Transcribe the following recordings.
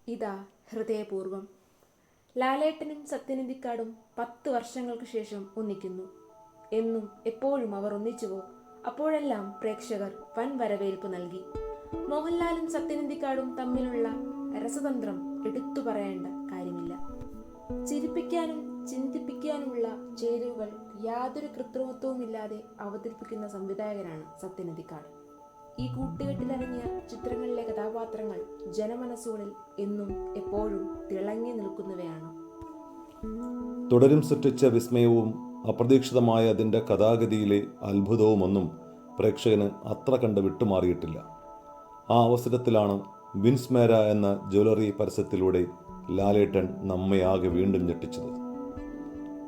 ഇതാ ഹൃദയപൂർവം. ലാലേട്ടനും സത്യനന്ദിക്കാടും 10 വർഷങ്ങൾക്ക് ശേഷം ഒന്നിക്കുന്നു. എന്നും എപ്പോഴും അവർ ഒന്നിച്ചുവോ? അപ്പോഴെല്ലാം പ്രേക്ഷകർ വൻ വരവേൽപ്പ് നൽകി. മോഹൻലാലും സത്യനന്ദിക്കാടും തമ്മിലുള്ള രസതന്ത്രം എടുത്തു പറയേണ്ട കാര്യമില്ല. ചിരിപ്പിക്കാനും ചിന്തിപ്പിക്കാനുമുള്ള ചേരുവകൾ യാതൊരു കൃത്രിമത്വവുമില്ലാതെ അവതരിപ്പിക്കുന്ന സംവിധായകനാണ് സത്യനന്ദിക്കാട്. ഈ കൂട്ടുകെട്ടിലടങ്ങിയ ചിത്രങ്ങളിലെ കഥാപാത്രങ്ങൾ ജനമനസ്സുകളിൽ എന്നും എപ്പോഴും തിളങ്ങി നിൽക്കുന്നവയാണ്. തുടരും സൃഷ്ടിച്ച വിസ്മയവും അപ്രതീക്ഷിതമായ അതിൻ്റെ കഥാഗതിയിലെ അത്ഭുതവുമൊന്നും പ്രേക്ഷകന് അത്ര കണ്ട് വിട്ടുമാറിയിട്ടില്ല. ആ അവസരത്തിലാണ് വിൻസ്മേര എന്ന ജ്വല്ലറി പരസ്യത്തിലൂടെ ലാലേട്ടൻ നമ്മയാകെ വീണ്ടും ഞെട്ടിച്ചത്.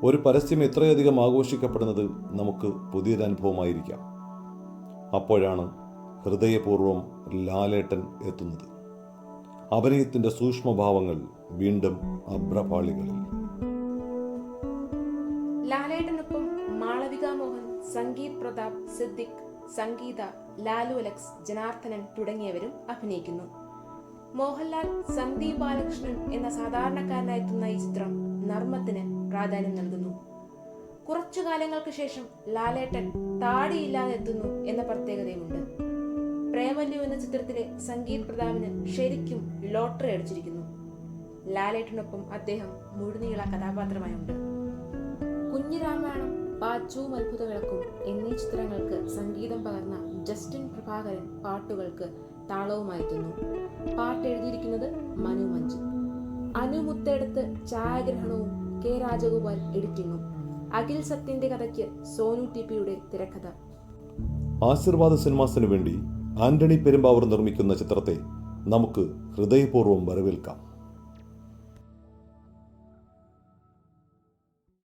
ഒരു പരസ്യം ഇത്രയധികം ആഘോഷിക്കപ്പെടുന്നത് നമുക്ക് പുതിയൊരനുഭവമായിരിക്കാം. അപ്പോഴാണ് ഹൃദയപൂർവ്വം ലാലേട്ടൻ എത്തുന്നത്. അഭിനയത്തിൻ്റെ സൂക്ഷ്മഭാവങ്ങൾ വീണ്ടും അഭ്രപാളികളിൽ. ലാലേട്ടനൊപ്പം മാളവിക മോഹൻ, സംഗീത് പ്രതാപ്, സിദ്ദിഖ്, സംഗീത, ലാലു അലക്സ്, ജനാർദ്ദനൻ തുടങ്ങിയവരും അഭിനയിക്കുന്നു. മോഹൻലാൽ സന്ദീപ് ബാലകൃഷ്ണൻ എന്ന സാധാരണക്കാരനായെത്തുന്ന ഈ ചിത്രം നർമ്മത്തിന് പ്രാധാന്യം നൽകുന്നു. കുറച്ചു കാലങ്ങൾക്ക് ശേഷം ലാലേട്ടൻ താടിയില്ലാതെ എത്തുന്നു എന്ന പ്രത്യേകതയുമുണ്ട്. പ്രേമലു എന്ന ചിത്രത്തിലെ സംഗീത് പ്രതാപിന് ശരിക്കും ലോട്ടറി അടിച്ചിരിക്കുന്നു. ലാലേട്ടനൊപ്പം അദ്ദേഹം മുഴുനീള കഥാപാത്രമായുണ്ട്. കുഞ്ഞിരാമായണം, പാച്ചുവും അത്ഭുത വിളക്കും എന്നീ ചിത്രങ്ങൾക്ക് സംഗീതം പകർന്ന ജസ്റ്റിൻ പ്രഭാകരൻ പാട്ടുകൾക്ക് താളവുമായെത്തുന്നു. പാട്ട് എഴുതിയിരിക്കുന്നത് മനു മഞ്ജു. അനു മുത്തേടത്ത് ഛായാഗ്രഹണവും കെ രാജഗോപാൽ എഡിറ്റിംഗും. അഖിൽ സത്യന്റെ കഥയ്ക്ക് സോനു ടിപിയുടെ തിരക്കഥ. ആശീർവാദ സിനിമാസിനു വേണ്ടി ആന്റണി പെരുമ്പാവൂർ നിർമ്മിക്കുന്ന ചിത്രത്തെ നമുക്ക് ഹൃദയപൂർവ്വം വരവേൽക്കാം.